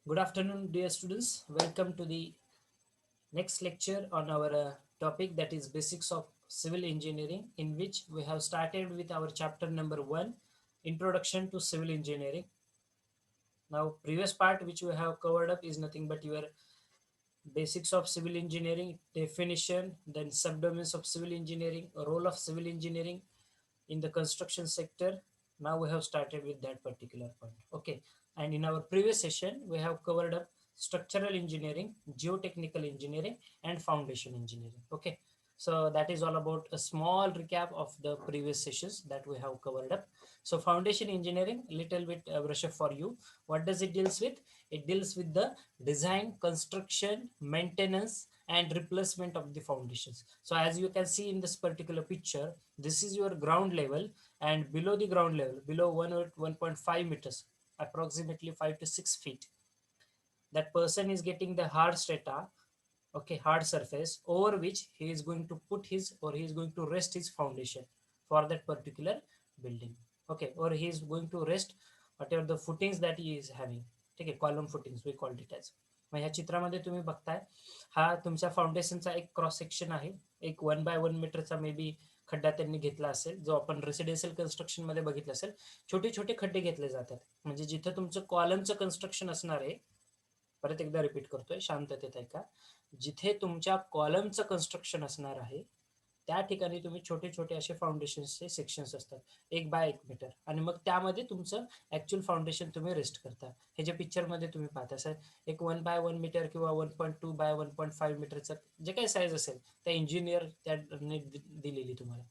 Good afternoon, dear students. Welcome to the next lecture on our topic, that is basics of civil engineering, in which we have started with our chapter number 1, introduction to civil engineering. Now, previous part which we have covered up is nothing but your basics of civil engineering, definition, then subdomains of civil engineering, role of civil engineering in the construction sector. Now we have started with that particular point. Okay, and in our previous session we have covered up structural engineering, geotechnical engineering, and foundation engineering. Okay, so that is all about a small recap of the previous sessions that we have covered up. So foundation engineering, little bit brush up for you. What does it deals with? It deals with the design, construction, maintenance, and replacement of the foundations. So as you can see in this particular picture, this is your ground level, and below the ground level, below 1.5 meters, approximately 5 to 6 feet, that person is getting the hard strata, okay, hard surface over which he is going to put his, or he is going to rest his foundation for that particular building. Okay, or he is going to rest whatever the footings that he is having. ठीक आहे, column footings we called it as. मग ह्या चित्रामध्ये तुम्ही बघताय, हा तुमच्या फाउंडेशनचा एक क्रॉस सेक्शन आहे. एक 1 बाय 1 मीटरचा मे बी खड्डा त्यांनी घेतला असेल, जो आपण रेसिडेन्शियल कन्स्ट्रक्शन मध्ये बघितलं असेल. छोटे छोटे खड्डे घेतले जातात, म्हणजे जिथं तुमचं कॉलमचं कन्स्ट्रक्शन असणार आहे. परत एकदा रिपीट करतोय, शांततेत ऐका. जिथे तुमच्या कॉलमचं कन्स्ट्रक्शन असणार आहे, त्या ठिकाणी तुम्ही छोटे छोटे असे फाउंडेशनचे सेक्शन्स असतात, 1 बाय 1 मीटर, आणि मग त्यामध्ये तुमचं ऍक्च्युअल फाउंडेशन तुम्ही रेस्ट करता. हे जे पिक्चरमध्ये तुम्ही पाहता सर, एक 1 बाय 1 मीटर किंवा 1.2 बाय 1.5 मीटरचं जे काही साईज असेल, त्या इंजिनियर त्याने दिलेली तुम्हाला,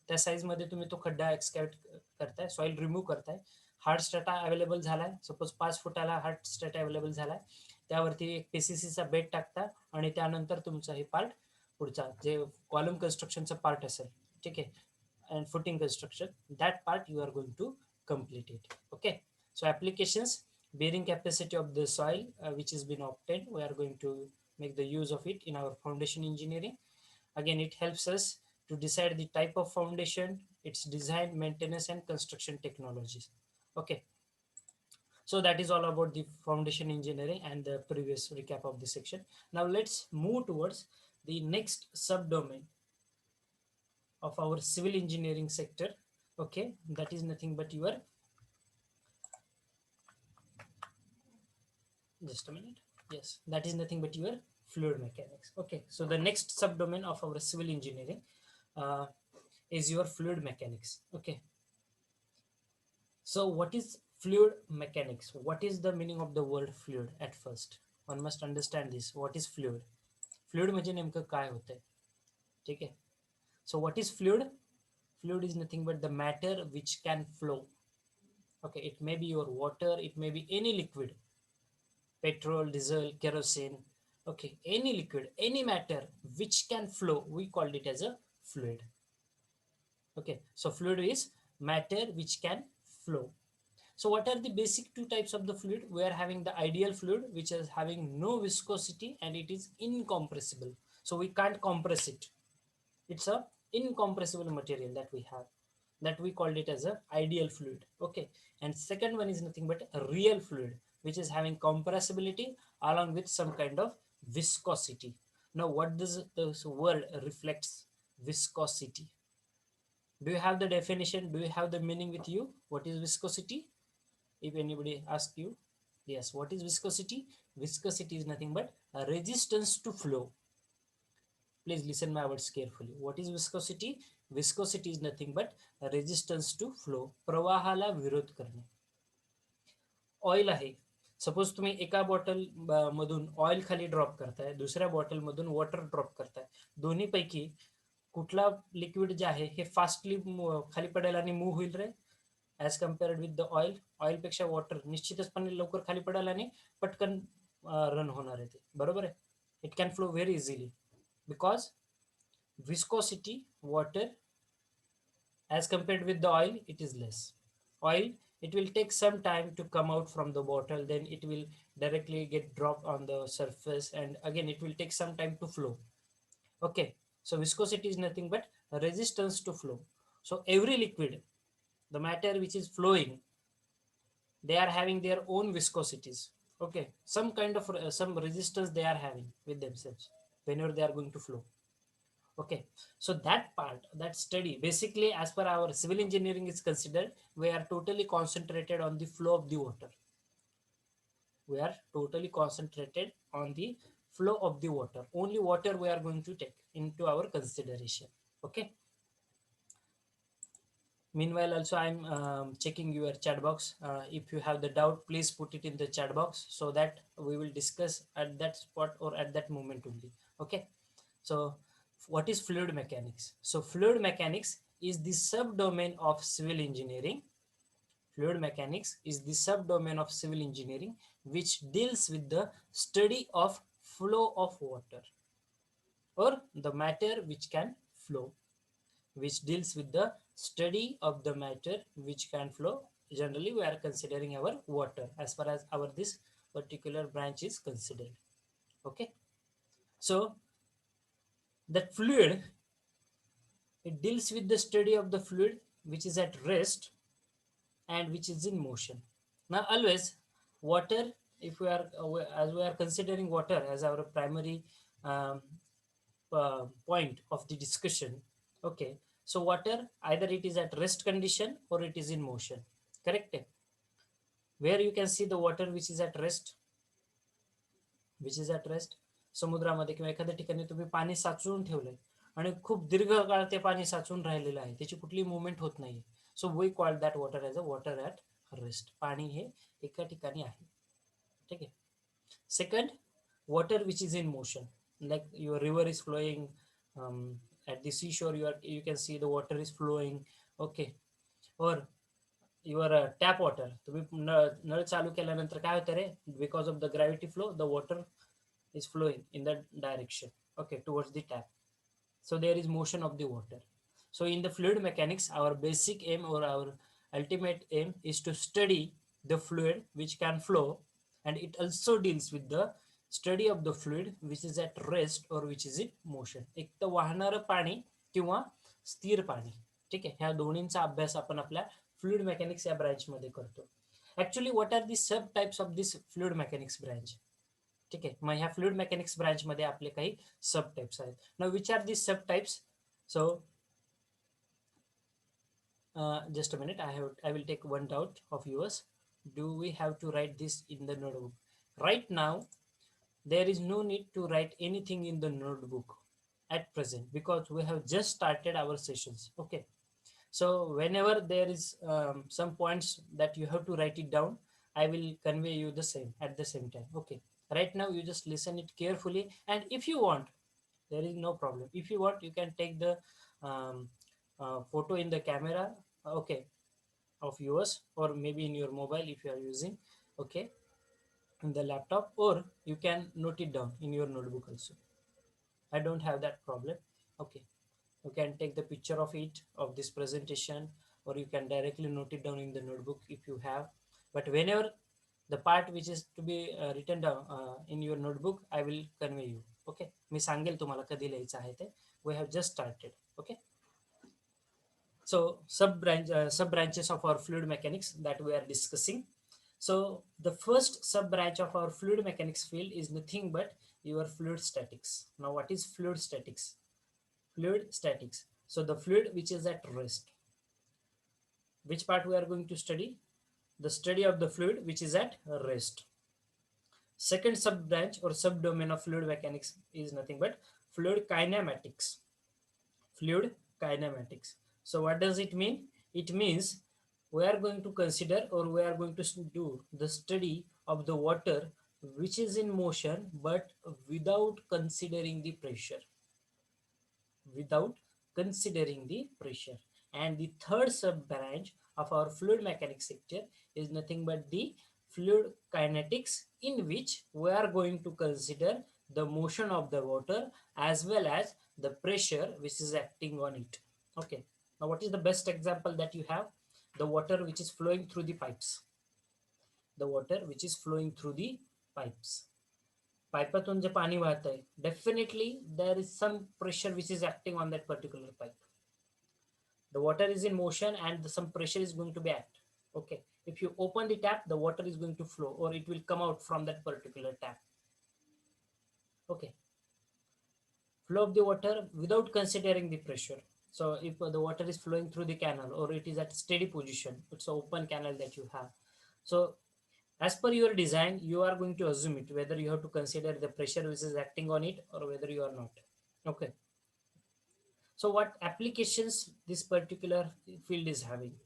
त्या साईजमध्ये तुम्ही तो खड्डा एक्सकॅव्हेट करताय, सॉइल रिमूव्ह करताय. हार्ड स्ट्रॅटा अवेलेबल झालाय, सपोज 5 फुटाला हार्ड स्ट्रॅटा अवेलेबल झालाय, त्यावरती एक पीसीसीचा बेड टाकता, आणि त्यानंतर तुमचा हे पार्ट पुढचा जे कॉलम कन्स्ट्रक्शनचा पार्ट असेल, ठीक आहे, and footing construction, that part you are going to complete it. Okay, so applications, bearing capacity of the soil which has been obtained, we are going to make the use of it in our foundation engineering. Again, it helps us to decide the type of foundation, its design, maintenance, and construction technologies. Okay, so that is all about the foundation engineering and the previous recap of the section. Now let's move towards the next subdomain of our civil engineering sector. Okay, that is nothing but your, just a minute, yes, that is nothing but your fluid mechanics. Okay, so the next subdomain of our civil engineering uh, is your fluid mechanics. Okay, so what is fluid mechanics? What is the meaning of the word fluid? At first one must understand this, what is fluid. Fluid म्हणजे नेमकं काय होतंय, ठीक आहे. So what is fluid? Fluid is nothing but the matter which can flow. Okay, it may be your water, it may be any liquid, petrol, diesel, kerosene. Okay, any liquid, any matter which can flow, we called it as a fluid. Okay, so fluid is matter which can flow. So what are the basic two types of the fluid? We are having the ideal fluid, which is having no viscosity and it is incompressible. So we can't compress it. It's a incompressible material that we have, that we called it as a ideal fluid. Okay, and second one is nothing but a real fluid, which is having compressibility along with some kind of viscosity. Now what does this word reflects? Viscosity. Do you have the definition? Do you have the meaning with you? What is viscosity? If anybody asks you, yes, what is viscosity? Viscosity is nothing but a resistance to flow. Please listen my words carefully. What is viscosity? Viscosity is nothing but a resistance to flow. प्रवाहाला विरोध करणे. Oil आहे, suppose तुम्ही एका bottle मधून oil खाली drop करताय, दुसऱ्या bottle मधून वॉटर ड्रॉप करताय, दोन्ही पैकी कुठला लिक्विड जे आहे हे फास्टली खाली पडेल आणि मूव्ह होईल रे, as compared with the oil? ऑइलपेक्षा वॉटर निश्चितचपणे लवकर खाली पडेल आणि पटकन रन होणार आहे ते, बरोबर आहे. It can flow very easily because viscosity water, as compared with the oil, it is less. Oil, it will take some time to come out from the bottle, then it will directly get dropped on the surface, and again it will take some time to flow. Okay, so viscosity is nothing but a resistance to flow. So every liquid, the matter which is flowing, they are having their own viscosities. Okay, some kind of some resistance they are having with themselves whenever they are going to flow. Okay, so that part, that study, basically as per our civil engineering is considered, we are totally concentrated on the flow of the water. We are totally concentrated on the flow of the water. Only water we are going to take into our consideration. Okay. Meanwhile, also I'm checking your chat box. If you have the doubt, please put it in the chat box so that we will discuss at that spot or at that moment only. Okay. So, what is fluid mechanics? So, fluid mechanics is the subdomain of civil engineering. Fluid mechanics is the subdomain of civil engineering which deals with the study of flow of water or the matter which can flow, which deals with the study of the matter which can flow. Generally, we are considering our water as far as our this particular branch is considered. Okay, so that fluid, it deals with the study of the fluid which is at rest and which is in motion. Now, always water, if we are as we are considering water as our primary um, point of the discussion. Okay, so water, either it is at rest condition or it is in motion. Correct? Where you can see the water which is at rest, which is at rest, समुद्रामध्ये किंवा एखाद्या ठिकाणी तुम्ही पाणी साचवून ठेवलंय आणि खूप दीर्घ काळ ते पाणी साचून राहिलेलं आहे, त्याची कुठली मुवमेंट होत नाही. So we call that water as a water at rest. पाणी हे एका ठिकाणी आहे. ठीक आहे. Second, water which is in motion, like your river is flowing, at the seashore you can see the water is flowing. Okay, or your tap water, तुम्ही नळ चालू केल्यानंतर काय होतं रे, because of the gravity flow the water is flowing in that direction, okay, towards the tap. So there is motion of the water. So in the fluid mechanics, our basic aim or our ultimate aim is to study the fluid which can flow, and it also deals with the study of the fluid which is at rest or which is in motion. एक तर वाहणारं पाणी किंवा स्थिर पाणी. ठीक आहे, ह्या दोन्हींचा अभ्यास आपण आपल्या फ्लुइड मेकॅनिक्स या ब्रँचमध्ये करतो. ॲक्च्युली व्हॉट आर दी सब types of this fluid mechanics branch? ठीक आहे, मग ह्या फ्लुइड मेकॅनिक्स ब्रँचमध्ये आपले काही सब टाइप्स आहेत. नाउ विच आर दिस सब types? So just a minute, I will take one doubt of yours. Do we have to write this in the notebook? Right now, there is no need to write anything in the notebook at present because we have just started our sessions. Okay, so whenever there is some points that you have to write it down, I will convey you the same at the same time. Okay, right now you just listen it carefully, and if you want, there is no problem. If you want, you can take the um, photo in the camera, okay, of yours, or maybe in your mobile if you are using, okay, in the laptop, or you can note it down in your notebook also. I don't have that problem. Okay, you can take the picture of it, of this presentation, or you can directly note it down in the notebook if you have. But whenever the part which is to be written down in your notebook, I will convey you. Okay, मी सांगेल तुम्हाला कधी लिहायचं आहे ते. We have just started. Okay, so sub branches of our fluid mechanics that we are discussing. So the first sub branch of our fluid mechanics field is nothing but your fluid statics. Now what is fluid statics? Fluid statics, so the fluid which is at rest. Which part we are going to study? The study of the fluid which is at rest. Second sub branch or subdomain of fluid mechanics is nothing but fluid kinematics. Fluid kinematics. So what does it mean? It means we are going to consider, or we are going to do the study of the water which is in motion but without considering the pressure. Without considering the pressure. And the third sub branch of our fluid mechanics sector is nothing but the fluid kinetics, in which we are going to consider the motion of the water as well as the pressure which is acting on it. Okay, now what is the best example that you have? The water which is flowing through the pipes. The water which is flowing through the pipes. पाईपातून जे पाणी वाहत आहे, definitely there is some pressure which is acting on that particular pipe. The water is in motion and some pressure is going to be act. Okay, If you open the tap, the water is going to flow or it will come out from that particular tap. Okay, flow of the water without considering the pressure. So if the water is flowing through the canal or it is at steady position, it's an open canal that you have. So as per your design, you are going to assume it whether you have to consider the pressure which is acting on it or whether you are not. Okay. So what applications this particular field is having?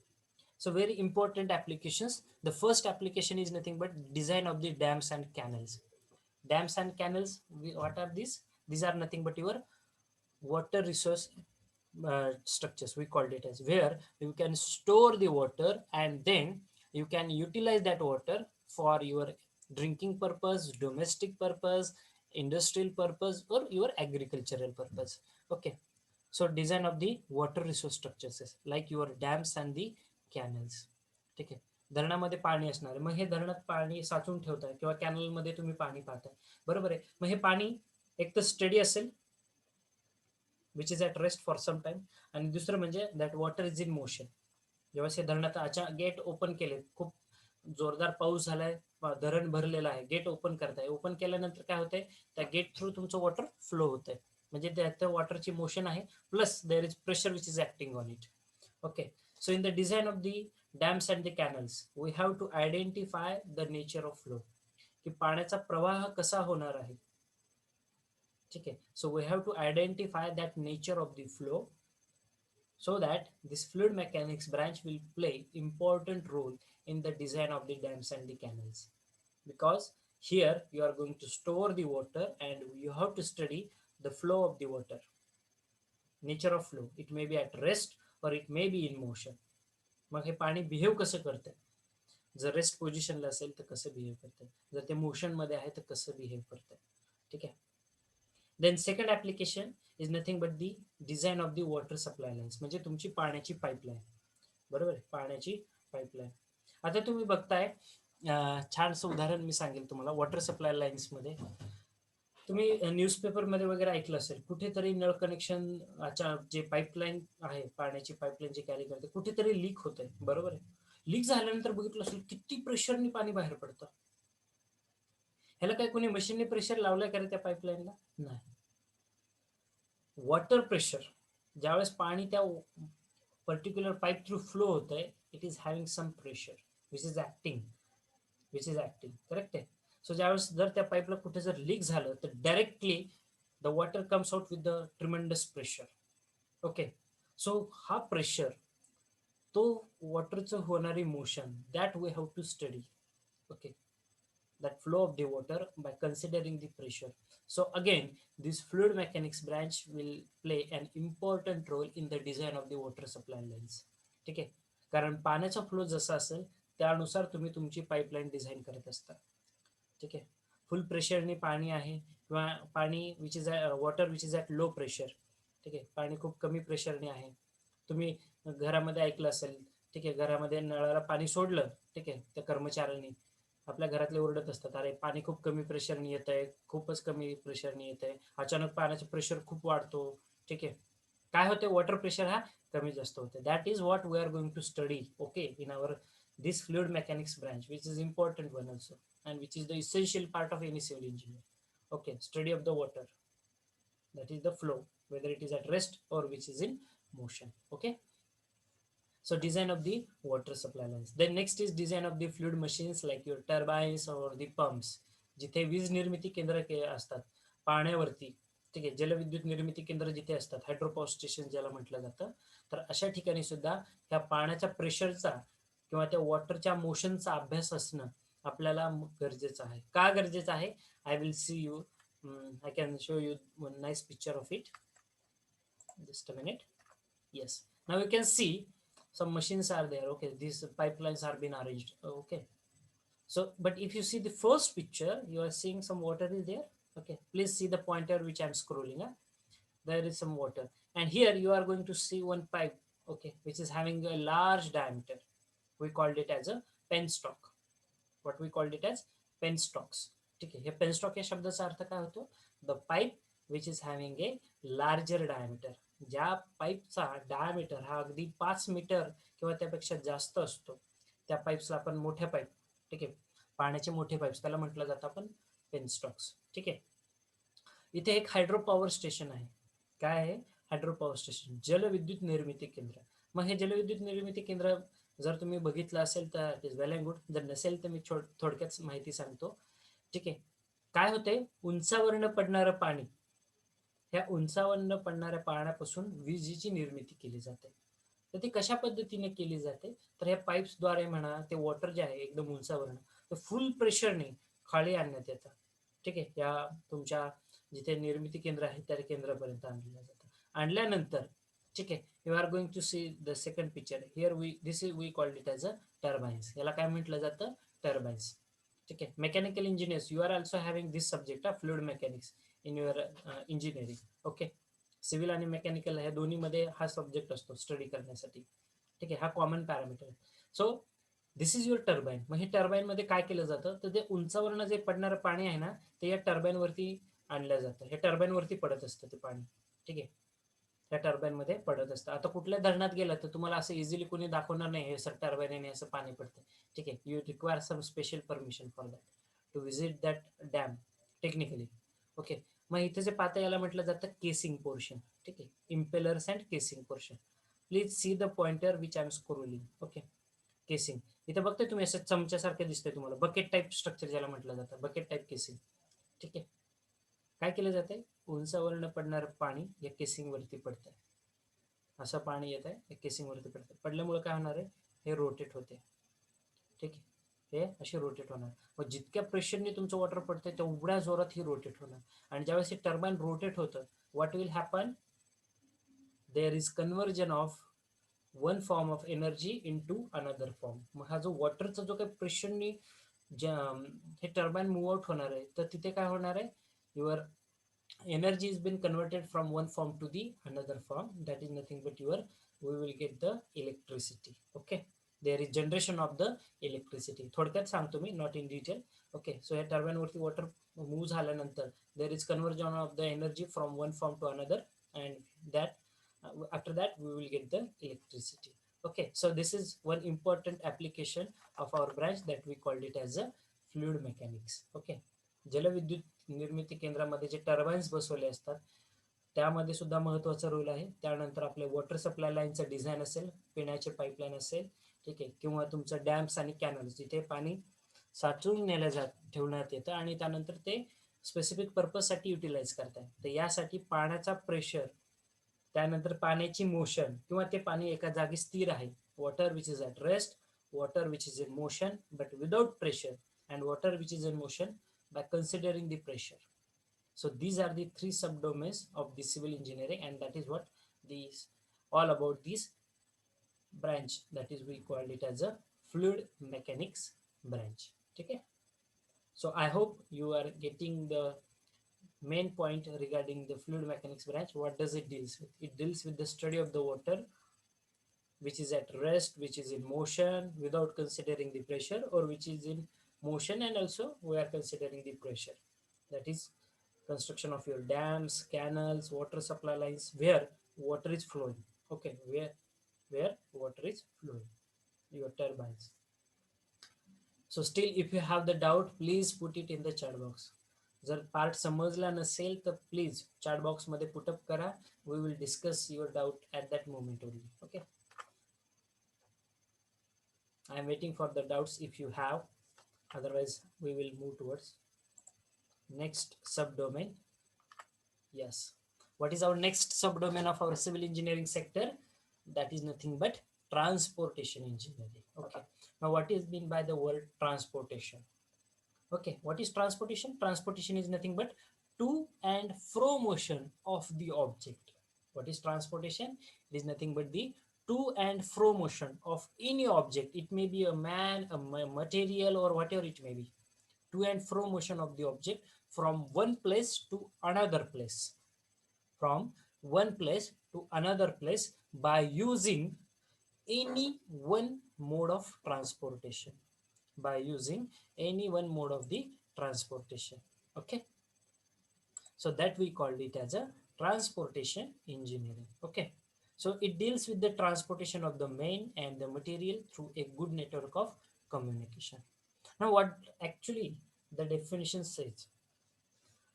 So very important applications. The first application is nothing but design of the dams and canals. Dams and canals, what are these? These are nothing but your water resource structures, we called it as, where you can store the water and then you can utilize that water for your drinking purpose, domestic purpose, industrial purpose, or your agricultural purpose. Okay, so design of the water resource structures is like your dams and the canals. ठीक आहे, धरणामध्ये पाणी असणार आहे, मग हे धरणात पाणी साचून ठेवताय किंवा कॅनलमध्ये तुम्ही पाणी पाहताय, बरोबर आहे. मग हे पाणी एक तर स्टडी असेल which is at rest for some time, आणि दुसरं म्हणजे that water is in motion. जेव्हा हे धरणात अचानक गेट ओपन केले, खूप जोरदार पाऊस झालाय, धरण भरलेलं आहे, गेट ओपन करताय, ओपन केल्यानंतर काय होतंय, त्या गेट थ्रू तुमचं वॉटर फ्लो होतंय, म्हणजे त्या वॉटरची मोशन आहे, plus there is pressure which is acting on it. Okay, so in the design of the dams and the canals, we have to identify the nature of flow, की पाण्याचा प्रवाह कसा होणार आहे. ठीक आहे, so we have to identify that nature of the flow so that this fluid mechanics branch will play important role in the design of the dams and the canals, because here you are going to store the water and you have to study the flow of the water, nature of flow. It may be at rest or it may be in motion. मग हे पाणी behave कसं करतंय, जर rest पोझिशनला असेल तर कसं behave करतंय, जर ते मोशनमध्ये आहे तर कसं बिहेव करतंय. ठीक आहे. Then second application is nothing but the design of the water supply lines, म्हणजे तुमची पाण्याची पाईपलाईन. बरोबर आहे, पाण्याची पाईपलाईन. आता तुम्ही बघताय, छानसं उदाहरण मी सांगेल तुम्हाला वॉटर सप्लाय लाईन्समध्ये. तुम्ही न्यूजपेपरमध्ये वगैरे ऐकलं असेल, कुठेतरी नळ कनेक्शन जे पाईपलाईन आहे, पाण्याची पाईपलाईन जे कॅरी करते, कुठेतरी लीक होतंय, बरोबर आहे. लीक झाल्यानंतर बघितलं असेल किती प्रेशरनी पाणी बाहेर पडतं. ह्याला काय कोणी मशीनने प्रेशर लावलंय का रे त्या पाईपलाईनला? नाही. वॉटर प्रेशर, ज्यावेळेस पाणी त्या पर्टिक्युलर पाईप थ्रू फ्लो होतंय, it is having some pressure which is acting correct आहे. सो ज्यावेळेस जर त्या पाईपला कुठे जर लीक झालं तर directly the water comes out with the tremendous pressure. Okay, so हा प्रेशर, तो वॉटरचं होणारी motion, that we have to study. Okay, that flow of the water by considering the pressure. So again, this fluid mechanics branch will play an important role in the design of the water supply lines. ठीक आहे, कारण पाण्याचा flow जसा असेल त्यानुसार तुम्ही तुमची pipeline design करत असता. ठीक आहे, फुल प्रेशरने पाणी आहे किंवा पाणी which is water which is at low pressure. ठीक आहे, पाणी खूप कमी प्रेशरने आहे. तुम्ही घरामध्ये ऐकलं असेल, ठीक आहे, घरामध्ये नळाला पाणी सोडलं, ठीक आहे, त्या कर्मचाऱ्यांनी आपल्या घरातले ओरडत असतात, अरे पाणी खूप कमी प्रेशरने येत आहे, खूपच कमी प्रेशरने येत आहे, अचानक पाण्याचा प्रेशर खूप वाढतो. ठीक आहे, काय होते, वॉटर प्रेशर हा कमी जास्त होते. That is what we are going to study. Okay, in our this fluid mechanics branch, which is important one also, and which is the essential part of any civil engineer. Okay, study of the water, that is the flow, whether it is at rest or which is in motion. Okay, so design of the water supply lines. Then next is design of the fluid machines like your turbines or the pumps. जिथे वीज निर्मिती केंद्र असतात पाण्यावरती, ठीक आहे, जलविद्युत निर्मिती केंद्र जिथे असतात, हायड्रोपॉवर स्टेशन ज्याला म्हटलं जातं, तर अशा ठिकाणी सुद्धा ह्या पाण्याच्या प्रेशरचा किंवा त्या वॉटरच्या मोशनचा अभ्यास असणं आपल्याला गरजेचं आहे. का गरजेचं आहे? I will see you, I can show you one nice picture of it. Just a minute. Yes, now you can see some machines are there. Okay, these pipelines are being arranged. Okay, so but if you see the first picture, you are seeing some water is there. Okay, please see the pointer which I'm scrolling. There is some water, and here you are going to see one pipe, okay, which is having a large diameter. We called it as a penstock. What we called it as penstocks. ठीक आहे, हे penstock या शब्दाचा अर्थ काय होतो? The pipe which is having a larger diameter. ज्या पाईपचा diameter हा अगदी 5 metre किंवा त्यापेक्षा जास्त असतो, त्या पाईप्सला आपण मोठ्या पाईप, ठीक आहे, पाण्याचे मोठे पाईप्स त्याला म्हटलं जातं आपण पेनस्टॉक्स. ठीक आहे. इथे एक हायड्रो पॉवर स्टेशन आहे. काय आहे? हायड्रो पॉवर स्टेशन, जलविद्युत निर्मिती केंद्र. मग हे जलविद्युत निर्मिती केंद्र जर तुम्ही बघितलं असेल तर it is well and good, जर नसेल तर मी थोडक्यात माहिती सांगतो. ठीक आहे. काय होते? उंचावरनं पडणारं पाणी, ह्या उंचावरनं पडणाऱ्या पाण्यापासून विजेची निर्मिती केली जाते. तर ती कशा पद्धतीने केली जाते? तर ह्या पाईप्सद्वारे म्हणा, ते वॉटर जे आहे एकदम उंचावरनं ते फुल प्रेशरने खाली आणण्यात येतं. ठीक आहे. या तुमच्या जिथे निर्मिती केंद्र आहे त्या केंद्रापर्यंत आणलं जातं. आणल्यानंतर, ठीक आहे, you are going to see the second picture here. This is we called it as a turbines. याला काय म्हटलं जातं? टर्बाइन्स. ठीक आहे. Mechanical engineers, you are also having this subject of fluid mechanics in your engineering. Okay. Civil आणि mechanical ह्या दोन्हीमध्ये हा सब्जेक्ट असतो स्टडी करण्यासाठी. ठीक आहे. हा common parameter. So this is your turbine. मग हे टर्बाईनमध्ये काय केलं जातं? तर ते उंचावरनं जे पडणारं पाणी आहे ना, ते या टर्बाईनवरती आणलं जातं. हे टर्बाईनवरती पडत असतं ते पाणी. ठीक आहे. त्या टर्बाईनमध्ये पडत असतं. आता कुठल्या धरणात गेलं तर तुम्हाला असं इझिली कोणी दाखवणार नाही हे सर टर्बाईन असं पाणी पडतं. ठीक आहे. You require some special permission for that to visit that dam technically. Okay. मग इथे जे पाहता याला म्हटलं जातं केसिंग पोर्शन. ठीक आहे. Impellers and casing portion. Please see the pointer which I am scrolling. Okay. Casing इथे बघताय तुम्ही, असं चमच्यासारखं दिसतंय तुम्हाला, बकेट टाईप स्ट्रक्चर ज्याला म्हटलं जातं, बकेट टाईप केसिंग. ठीक आहे. काय केलं जातंय? उंचावरनं पडणारं पाणी या केसिंगवरती पडतंय. असं पाणी येत आहे, या केसिंगवरती पडतंय. पडल्यामुळे काय होणार आहे? हे रोटेट होते. ठीक आहे. हे असे रोटेट होणार. मग जितक्या प्रेशरने तुमचं वॉटर पडतंय तेवढ्या जोरात ही रोटेट होणार. आणि ज्यावेळेस हे टर्बाईन रोटेट होतं, what will happen? There is conversion of one form of energy into another form. मग हा जो वॉटरचा जो काही प्रेशरनी हे टर्बाईन मूव आउट होणार आहे, तर तिथे काय होणार आहे? Your energy is been converted from one form to the another form. That is nothing but we will get the electricity. Okay. There is generation of the electricity. थोडक्यात सांगतो मी, not in detail. Okay. So या turbine वरती water move झाल्यानंतर there is conversion of the energy from one form to another, and that after that we will get the electricity. Okay. So this is one important application of our branch that we called it as a fluid mechanics. Okay. जलविद्युत निर्मिती केंद्रामध्ये जे turbines बसवले असतात त्यामध्ये सुद्धा महत्त्वाचा role आहे. त्यानंतर आपले वॉटर सप्लाय लाईनचं डिझाईन असेल, पिण्याचे पाईपलाईन असेल, ठीक आहे, किंवा तुमचं डॅम्स आणि कॅनल्स जिथे पाणी साठवून ठेवण्यात येतं आणि त्यानंतर ते स्पेसिफिक पर्पजसाठी युटिलाइज करतात. तर यासाठी पाण्याचा प्रेशर, त्यानंतर पाण्याची मोशन, किंवा ते पाणी एका जागी स्थिर आहे, water which is at rest, water which is in motion but without pressure, and water which is in motion by considering the pressure. So these are the three subdomains of the civil engineering, and that is what these all about this branch, that is we called it as a fluid mechanics branch. Okay. So I hope you are getting the main point regarding the fluid mechanics branch. What does it deals with? It deals with the study of the water which is at rest, which is in motion without considering the pressure, or which is in motion and also we are considering the pressure. That is construction of your dams, canals, water supply lines where water is flowing. Okay, where water is flowing, your turbines. So still if you have the doubt, please put it in the chat box. जर part समजला नसेल तर please chat box मध्ये put up करा. We will discuss your doubt at that moment only. Okay. I am waiting for the doubts if you have. Otherwise, we will move towards next subdomain. Yes. What is our next subdomain of our civil engineering sector? That is nothing but transportation engineering. Okay. Now, what is meant by the word transportation? Okay. What is transportation? Transportation is nothing but to and fro motion of the object. What is transportation? It is nothing but the to and fro motion of any object. It may be a man, a material, or whatever it may be. To and fro motion of the object from one place to another place. From one place to another place by using any one mode of transportation. By using any one mode of the transportation. Okay. So that we called it as a transportation engineering. Okay. So it deals with the transportation of the main and the material through a good network of communication. Now, what actually the definition says?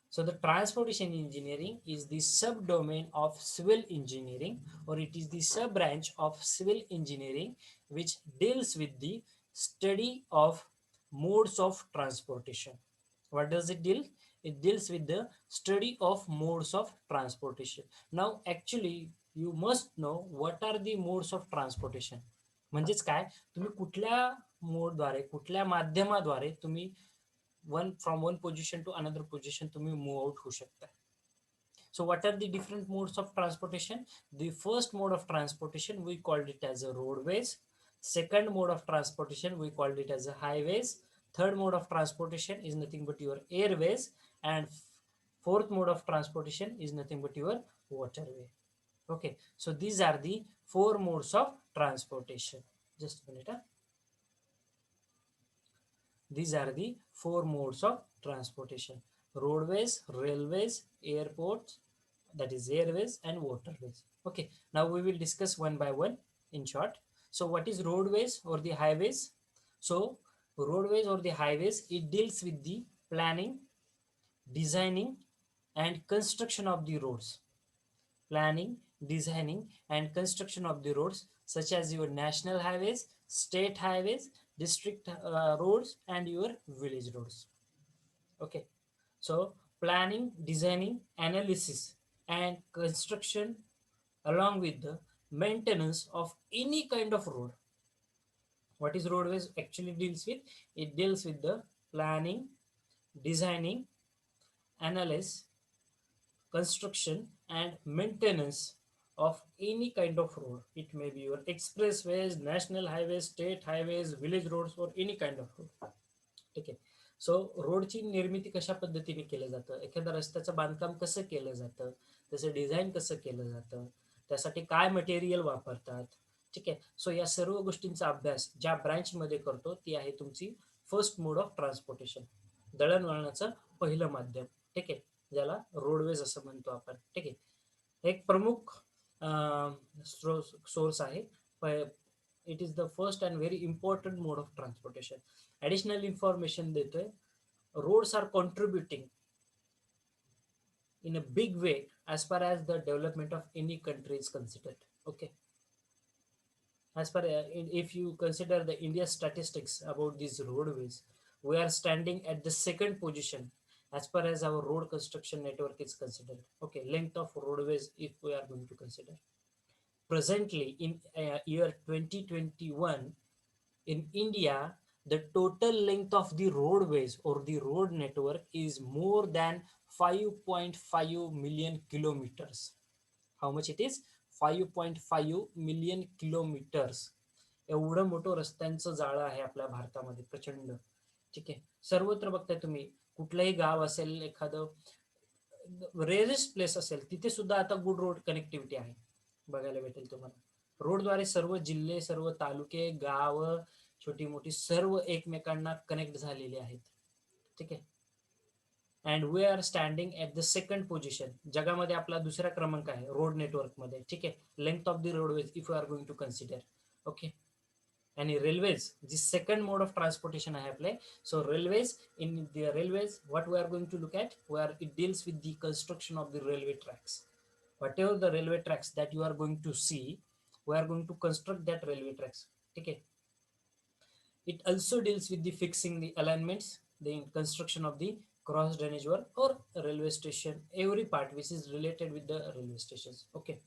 So, the transportation engineering is the subdomain of civil engineering, or it is the sub branch of civil engineering which deals with the study of modes of transportation. What does it deal? It deals with the study of modes of transportation. Now, actually, you must know what are the modes of transportation. म्हणजेच काय, तुम्ही कुठल्या मोडद्वारे, कुठल्या माध्यमाद्वारे तुम्ही one from one position to another position तुम्ही move out होऊ शकता. So what are the different modes of transportation? The first mode of transportation we called it as a roadways. Second mode of transportation we called it as a highways. Third mode of transportation is nothing but your airways, and fourth mode of transportation is nothing but your waterway. Okay, so these are the four modes of transportation. Just a minute. These are the four modes of transportation: roadways, railways, airports, that is airways, and waterways. Okay, now we will discuss one by one in short. So, what is roadways or the highways? So, roadways or the highways, it deals with the planning, designing, and construction of the roads. Planning, designing, and construction of the roads, such as your national highways, state highways, district roads, and your village roads. Okay, so planning, designing, analysis, and construction, along with the maintenance of any kind of road. What is roadways actually deals with? It deals with the planning, designing, analysis, construction, and maintenance of any kind of road. It may be your expressways, national highways, state highways, village roads, or any kind of road. ठीक आहे. सो रोडची निर्मिती कशा पद्धतीने केलं जातं, एखाद्या रस्त्याचं बांधकाम कसं केलं जातं, त्याचं डिझाईन कसं केलं जातं, त्यासाठी काय मटेरियल वापरतात. ठीक आहे. सो या सर्व गोष्टींचा अभ्यास ज्या ब्रँचमध्ये करतो ती आहे तुमची फर्स्ट मोड ऑफ ट्रान्सपोर्टेशन, दळणवळणाचं पहिलं माध्यम. ठीक आहे, ज्याला रोडवेज असं म्हणतो आपण. ठीक आहे. एक प्रमुख सोर्स आहे. It is the first and very important mode of transportation. Additional information देतोय. Roads are contributing in a big way as far as the development of any country is considered. Okay, as far if you consider the India statistics about these roadways, we are standing at the second position as far as our road construction network is considered. Okay, length of roadways if we are going to consider. Presently in year 2021 in India, the total length of the roadways or the road network is more than 5.5 million kilometers. How much it is? 5.5 million kilometers. एवढं मोठं रस्त्यांचं जाळं आहे आपल्या भारतामध्ये, प्रचंड. ठीक आहे. सर्वत्र बघताय तुम्ही, कुठलंही गाव असेल, एखादं रेअरेस्ट प्लेस असेल, तिथे सुद्धा आता गुड रोड कनेक्टिव्हिटी आहे, बघायला भेटेल तुम्हाला. रोडद्वारे सर्व जिल्हे, सर्व तालुके, गाव, छोटी मोठी सर्व एकमेकांना कनेक्ट झालेली आहेत. ठीक आहे. And we are standing at the second position. जगामध्ये आपला दुसरा क्रमांक आहे रोड नेटवर्कमध्ये. ठीक आहे. Length of the roadways if you are going to consider. Okay. आणि रेल्वेज जी सेकंड मोड ऑफ ट्रान्सपोर्टेशन आहे आपले. So railways, in the railways what we are going to look at, we are it deals with the construction of the railway tracks. whatever the railway tracks that you are going to see, we are going to construct that railway tracks. Okay. It also deals with the fixing the alignments, the construction of the cross drainage work or railway station, every part which is related with the railway stations. Okay.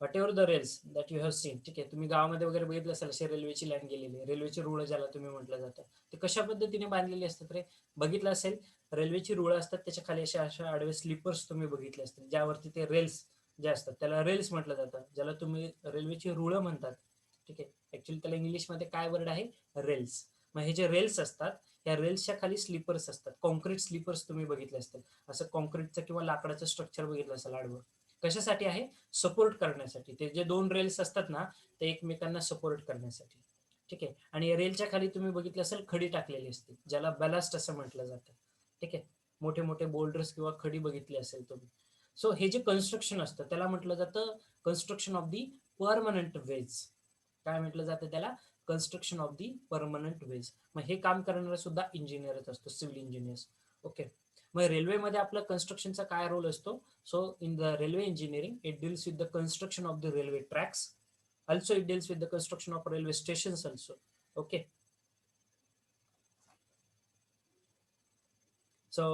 whatever the rails that you have seen. ठीक आहे. तुम्ही गावामध्ये वगैरे बघितलं असेल अशी रेल्वेची line गेलेली आहे, रेल्वेची रुळं ज्याला तुम्ही म्हटलं जातं, ते कशा पद्धतीने बांधलेली असतात रे, बघितलं असेल. रेल्वेची रुळं असतात, त्याच्या खाली अशा आडवे स्लीपर्स तुम्ही बघितले असतील, ज्यावरती ते रेल्स जे असतात त्याला रेल्स म्हटलं जातं, ज्याला तुम्ही रेल्वेची रुळं म्हणतात. ठीक आहे. ऍक्च्युली त्याला इंग्लिशमध्ये काय वर्ड आहे? रेल्स. मग हे जे रेल्स असतात, या रेल्सच्या खाली स्लीपर्स असतात, कॉन्क्रीट स्लीपर्स तुम्ही बघितले असतील. असं कॉन्क्रीटचं किंवा लाकडाचं स्ट्रक्चर बघितलं असेल आडवं. कशासाठी आहे? सपोर्ट करण्यासाठी. ते जे दोन रेल्स असतात ना, ते एकमेकांना सपोर्ट करण्यासाठी. ठीक आहे. आणि रेलच्या खाली तुम्ही बघितलं असेल खडी टाकलेली असते, ज्याला बॅलास्ट असं म्हटलं जातं. ठीक आहे. मोठे मोठे बोल्डर्स किंवा खडी बघितली असेल तुम्ही. सो हे जे कन्स्ट्रक्शन असतं त्याला म्हटलं जातं construction of the permanent ways. काय म्हटलं जातं त्याला? Construction of the permanent ways. मग हे काम करणारा सुद्धा इंजिनियरच असतो, सिव्हिल इंजिनियर्स. ओके. मग रेल्वेमध्ये आपला कन्स्ट्रक्शनचा काय रोल असतो? So in the railway engineering it deals with the construction of the railway tracks. Also it deals with the construction of railway stations also. Okay, so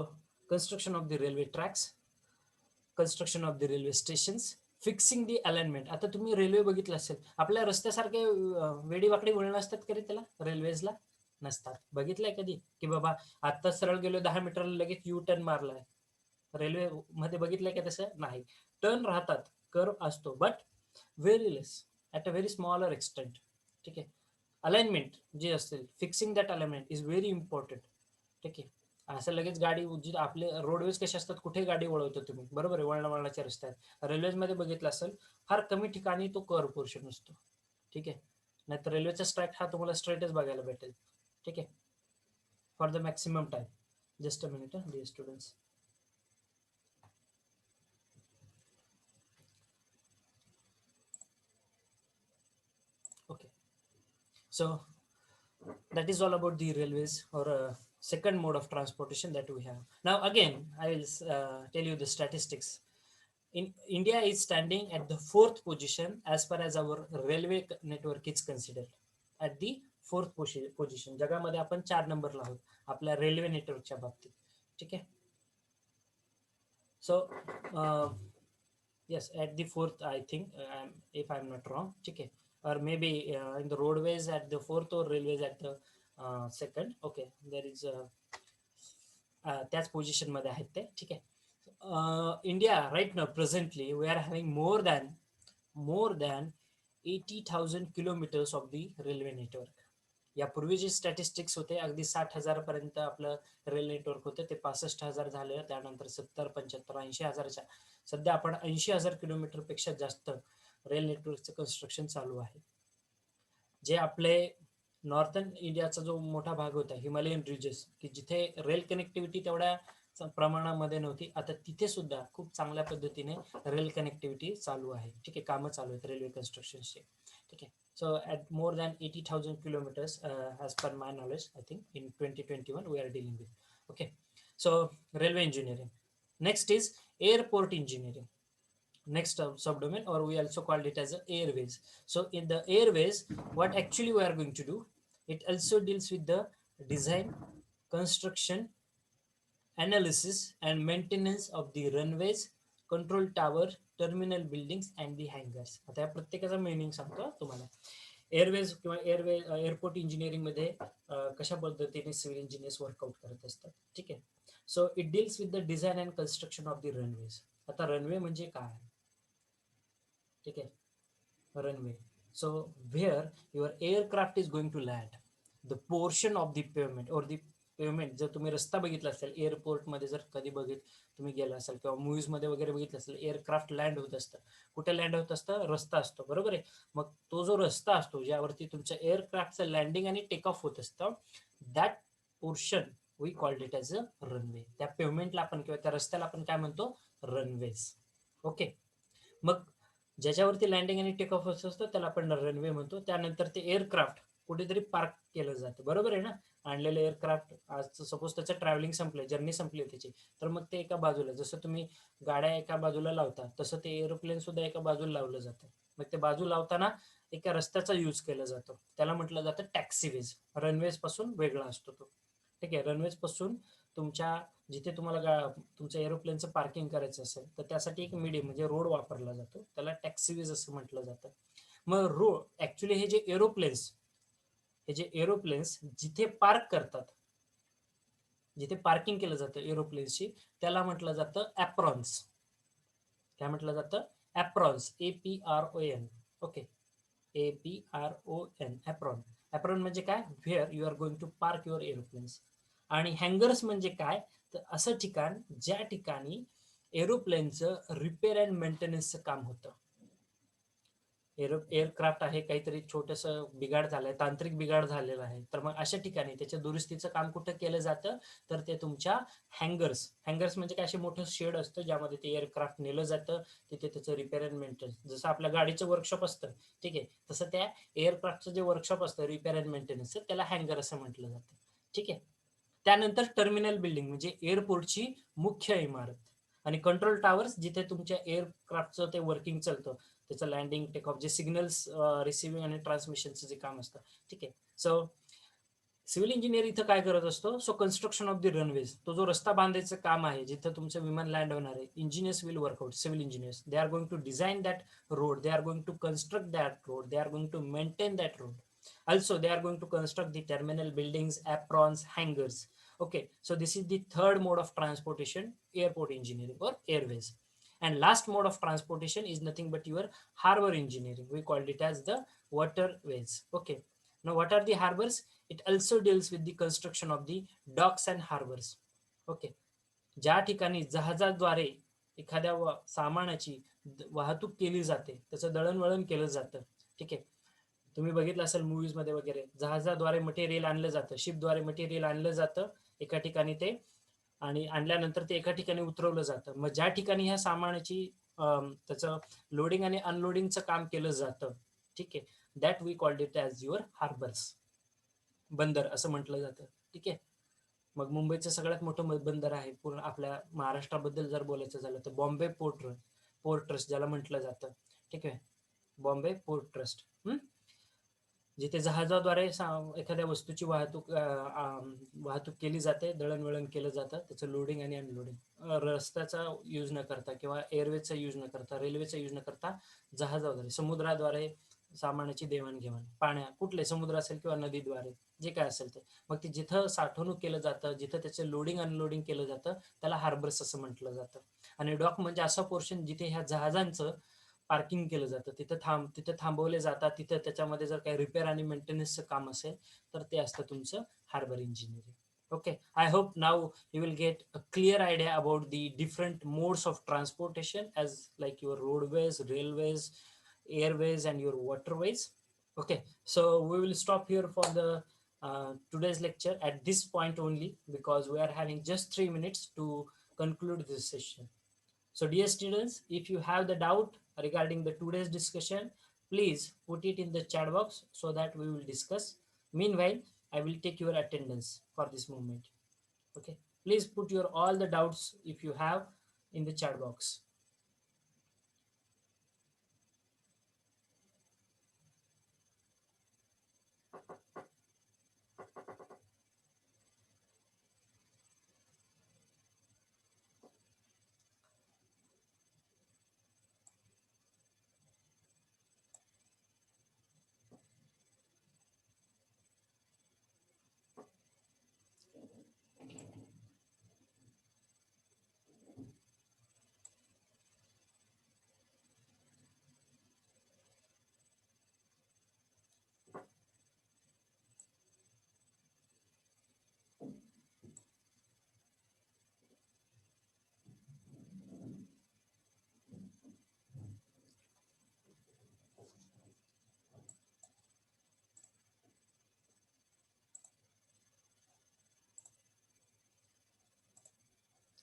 construction of the railway tracks, construction of the railway stations, fixing the alignment. आता तुम्ही railway बघितलं असेल, आपल्या रस्त्यासारखे वेडीवाकडी वळण असतात कधी त्याला रेल्वेजला? नसतात. बघितलंय कधी की बाबा आता सरळ गेलो 10 मीटरला लगेच यू टर्न मारलाय? रेल्वे मध्ये बघितलंय का तसं? नाही. टर्न राहतात, कर्व असतो, but very less, at a very smaller extent. ठीक आहे. अलाइनमेंट जे असेल, fixing that alignment is very important. ठीक आहे. असं लगेच गाडी आपले रोडवेज कसे असतात, कुठे गाडी वळवतो तुम्ही, बरोबर आहे, वळणावळणाचे रस्ते आहेत. रेल्वेजमध्ये बघितलं असेल फार कमी ठिकाणी तो कर्व पोर्शन असतो. ठीक आहे. नाहीतर रेल्वेचा स्ट्रॅक हा तुम्हाला स्ट्रेटच बघायला भेटेल. ठीक आहे. For the maximum time. Just a minute dear students. Okay, so that is all about the railways, or second mode of transportation that we have. Now again I will tell you the statistics. In India is standing at the fourth position as far as our railway network is considered. At the fourth position. जगामध्ये आपण 4 नंबरला आहोत आपल्या railway नेटवर्कच्या बाबतीत. ठीक आहे. सो yes, at the fourth I think, if I'm not wrong. ठीक आहे. Or maybe in the roadways at the fourth, or railways at the second. Okay, there is त्याच पोझिशन मध्ये आहेत ते. ठीक आहे. India right now presently we are having more than 80,000 kilometers of the railway network. यापूर्वी जे statistics होते अगदी 60,000 पर्यंत आपलं रेल नेटवर्क होते, ते 65,000 झाले, त्यानंतर 70, 75, 80,000च्या, सध्या आपण 80,000 किलोमीटरपेक्षा जास्त रेल नेटवर्कचं कन्स्ट्रक्शन चालू आहे. जे आपले नॉर्थन इंडियाचा जो मोठा भाग होता, हिमालयन रिजेस, की जिथे रेल कनेक्टिव्हिटी तेवढ्या प्रमाणामध्ये नव्हती, आता तिथे सुद्धा खूप चांगल्या पद्धतीने रेल कनेक्टिव्हिटी चालू आहे. ठीक आहे. कामं चालू आहेत रेल्वे कन्स्ट्रक्शनचे. ठीक आहे. So at more than 80,000 kilometers, as per my knowledge, I think in 2021 we are dealing with. Okay. So railway engineering. Next is airport engineering. Next subdomain, or we also called it as airways. So in the airways, what actually we are going to do, it also deals with the design, construction, analysis and maintenance of the runways, control tower, terminal buildings and the hangars. आता या प्रत्येकाचा meaning सांगतो तुम्हाला. Airways किंवा airport engineering मध्ये कशा पद्धतीने civil engineers workout करत असतात. ठीक आहे. So it deals with the design and construction of the runways. आता रनवे म्हणजे काय? ठीक आहे. Runway, so where your aircraft is going to land, the portion of the pavement, और द पेवमेंट. जर तुम्ही रस्ता बघितला असेल एअरपोर्टमध्ये, जर कधी तुम्ही गेला असाल किंवा मूवीजमध्ये वगैरे बघितलं असेल, एअरक्राफ्ट लँड होत असतं. कुठे लँड होत असतं? रस्ता असतो, बरोबर आहे. मग तो जो रस्ता असतो ज्यावरती तुमच्या एअरक्राफ्टचं लँडिंग आणि टेक ऑफ होत असतं, that portion we called it as a runway. त्या पेवमेंटला आपण किंवा त्या रस्त्याला आपण काय म्हणतो? रनवेज. ओके. मग ज्याच्यावरती लँडिंग आणि टेक ऑफ होत असतं त्याला आपण रनवे म्हणतो. त्यानंतर ते एअरक्राफ्ट कुठेतरी पार्क केलं जातं, बरोबर आहे ना. आणलेलं एअरक्राफ्ट, आज सपोज त्याचं ट्रॅव्हलिंग संपलं, जर्नी संपली त्याची, तर मग ते एका बाजूला, जसं तुम्ही गाड्या एका बाजूला लावता तसं ते एरोप्लेन सुद्धा एका बाजूला लावलं जातं. मग ते बाजू लावताना एका रस्त्याचा यूज केला जातो, त्याला म्हटलं जातं टॅक्सीवेज. रनवेज पासून वेगळा असतो तो. ठीक आहे. रनवेज पासून तुमच्या जिथे तुम्हाला तुमचं एरोप्लेनचं पार्किंग करायचं असेल तर त्यासाठी एक मीडियम म्हणजे रोड वापरला जातो, त्याला टॅक्सीवेज असं म्हटलं जातं. मग रोड ऍक्च्युली हे जे एरोप्लेन्स जिथे पार्क करतात, जिथे पार्किंग केलं जातं एरोप्लेन्सची, त्याला म्हटलं जातं ॲप्रॉन्स. काय म्हटलं जातं? Aprons. APRON. Okay. APRON, apron. Apron म्हणजे काय? Where you are going to park your aeroplanes. आणि हँगर्स म्हणजे काय? तर असं ठिकाण ज्या ठिकाणी एरोप्लेनचं रिपेअर अँड मेंटेनन्सचं काम होतं. एअरक्राफ्ट आहे, काहीतरी छोटंसं बिघाड झालंय, तांत्रिक बिघाड झालेला आहे, तर मग अशा ठिकाणी त्याच्या दुरुस्तीचं काम कुठं केलं जातं, तर ते तुमच्या हँगर्स म्हणजे काय, असे मोठं शेड असतं ज्यामध्ये ते एअरक्राफ्ट नेलं जातं, तिथे त्याचं रिपेअर अँड मेंटेनन्स, जसं आपल्या गाडीचं वर्कशॉप असतं, ठीक आहे, तसं त्या एअरक्राफ्टचं जे वर्कशॉप असतं रिपेअर अँड मेंटेनन्स, त्याला हँगर असं म्हटलं जातं. ठीक आहे. त्यानंतर टर्मिनल बिल्डिंग म्हणजे एअरपोर्टची मुख्य इमारत, आणि कंट्रोल टावर्स जिथे तुमच्या एअरक्राफ्टचं ते वर्किंग चालतं, त्याचं लँडिंग टेक ऑफ जे सिग्नल्स रिसिव्हिंग आणि ट्रान्समिशनचं जे काम असतं. ठीक आहे. सो सिव्हिल इंजिनियर इथं काय करत असतो, सो कन्स्ट्रक्शन ऑफ द रनवेज, तो जो रस्ता बांधायचं काम आहे जिथं तुमचं विमान लँड होणार आहे, engineers will work out, civil engineers they are going to design that road, they are going to construct that road, they are going to maintain that road. Also, they are going to construct the terminal buildings, aprons, hangars. Okay, so this is the third mode of transportation, airport engineering or airways. And last mode of transportation is nothing but your harbor engineering. We called it as the waterways. Okay, now what are the harbors? It also deals with the construction of the docks and harbors. Okay, ज्या ठिकाणी जहाजाद्वारे एखाद्या सामानाची वाहतूक केली जाते, त्याचं दळणवळण केलं जातं. ठीक आहे. तुम्ही बघितलं असेल मूवीज मध्ये वगैरे, जहाजाद्वारे मटेरियल आणलं जातं, शिपद्वारे मटेरियल आणलं जातं एका ठिकाणी ते, आणि आणल्यानंतर ते एका ठिकाणी उतरवलं जातं. मग ज्या ठिकाणी ह्या सामानाची त्याचं लोडिंग आणि अनलोडिंगचं काम केलं जातं, ठीक आहे, that we called it as your harbours, बंदर असं म्हटलं जातं. ठीक आहे. मग मुंबईचं सगळ्यात मोठं बंदर आहे पूर्ण आपल्या महाराष्ट्राबद्दल जर बोलायचं झालं तर बॉम्बे पोर्ट ट्रस्ट ज्याला म्हटलं जातं. ठीक आहे, बॉम्बे पोर्ट ट्रस्ट, जिथे जहाजाद्वारे एखाद्या वस्तूची वाहतूक केली जाते, दळणवळण केलं जातं, त्याचं लोडिंग आणि अनलोडिंग रस्त्याचा यूज न करता किंवा एअरवेजचा यूज न करता, रेल्वेचा यूज न करता, जहाजाद्वारे, समुद्राद्वारे सामानाची देवाणघेवाण, कुठले समुद्र असेल किंवा नदीद्वारे, जे काय असेल ते, मग ते जिथं साठवणूक केलं जातं, जिथं त्याचं लोडिंग अनलोडिंग केलं जातं, त्याला हार्बर्स असं म्हटलं जातं. आणि डॉक म्हणजे असं पोर्शन जिथे ह्या जहाजांचं पार्किंग केलं जातं, तिथे थांबवले जातात, तिथे त्याच्यामध्ये जर काही रिपेअर आणि मेंटेनन्सचं काम असेल तर ते असतं तुमचं harbour engineering. Okay, I hope now you will get a clear idea about the different modes of transportation as like your roadways, railways, airways and your waterways. Okay, so we will stop here for the today's lecture at this point only, because we are having just 3 minutes to conclude this session. So dear students, if you have the doubt regarding the today's discussion, please put it in the chat box so that we will discuss. Meanwhile, I will take your attendance for this moment. Okay, please put your all the doubts if you have in the chat box.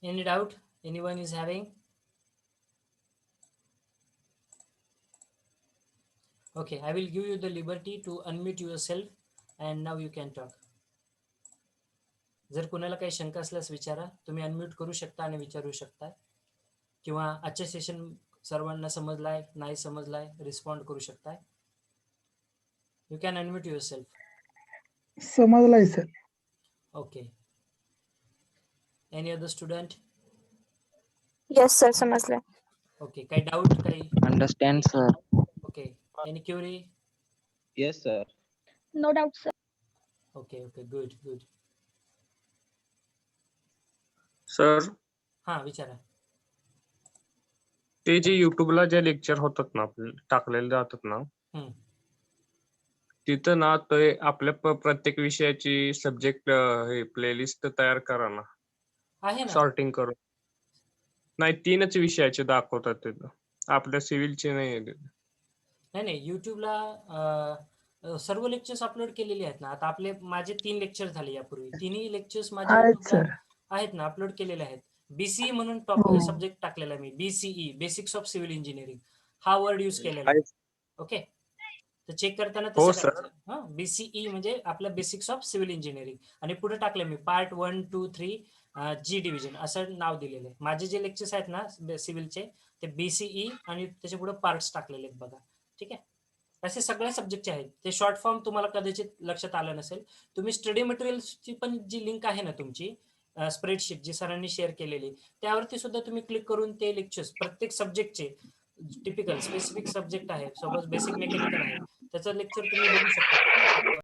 Any doubt anyone is having? Okay, I will give you the liberty to unmute yourself and now you can talk. जर कोणाला काही शंका असल्यास विचारा, तुम्ही unmute करू शकता आणि विचारू शकता, किंवा आजचे सेशन सर्वांना समजलाय नाही समजलाय रिस्पॉन्ड करू शकताय. You can unmute yourself. समजलाय sir. Okay, any other student? Yes, sir. समजलं. ओके, काही डाऊट काही? Understand, sir. Okay, any query? Yes, sir. No doubt, sir. Okay okay, good good. Sir, हा विचारा. ते जे युट्यूबला जे लेक्चर होतात ना टाकलेले जातात ना, हम्म. तिथं ना ते आपल्या प्रत्येक विषयाची सब्जेक्ट हे प्लेलिस्ट तयार करा ना, आहे ना. सॉर्टिंग करून. नाही, 3च विषयाचे दाखवतात तिथं, आपल्या सिव्हिलचे नाही आहे तिथं. नाही युट्यूबला सर्व लेक्चर्स अपलोड केलेले आहेत ना. आता आपले माझे 3 लेक्चर झाले यापूर्वी. तिन्ही लेक्चर्स माझे आहेत YouTubeला सर. आहेत ना, अपलोड केलेले आहेत. बीसीई म्हणून हो. सब्जेक्ट टाकलेला मी. BCE basics of civil engineering हा वर्ड यूज केलेला आहे. ओके, तर चेक करताना हो तसं सर. करायचं. हा, बीसीई म्हणजे आपलं बेसिक्स ऑफ सिव्हिल इंजिनिअरिंग आणि पुढे टाकलं मी पार्ट 1 2 3 जी डिव्हिजन असं नाव दिलेलं आहे. माझे जे लेक्चर्स आहेत ना सिव्हिलचे ते बीसीई आणि त्याच्या पुढे पार्ट्स टाकलेले आहेत बघा. ठीक आहे, असे सगळ्या सब्जेक्टचे आहेत. ते शॉर्ट फॉर्म तुम्हाला कदाचित लक्षात आलं नसेल. तुम्ही स्टडी मटेरियलची पण जी लिंक आहे ना तुमची स्प्रेडशीट जी सरांनी शेअर केलेली, त्यावरती सुद्धा तुम्ही क्लिक करून ते लेक्चर्स प्रत्येक सब्जेक्टचे टिपिकल स्पेसिफिक सब्जेक्ट आहे, सपोज बेसिक मेकॅनिकल आहे, त्याचं लेक्चर तुम्ही बघू शकता.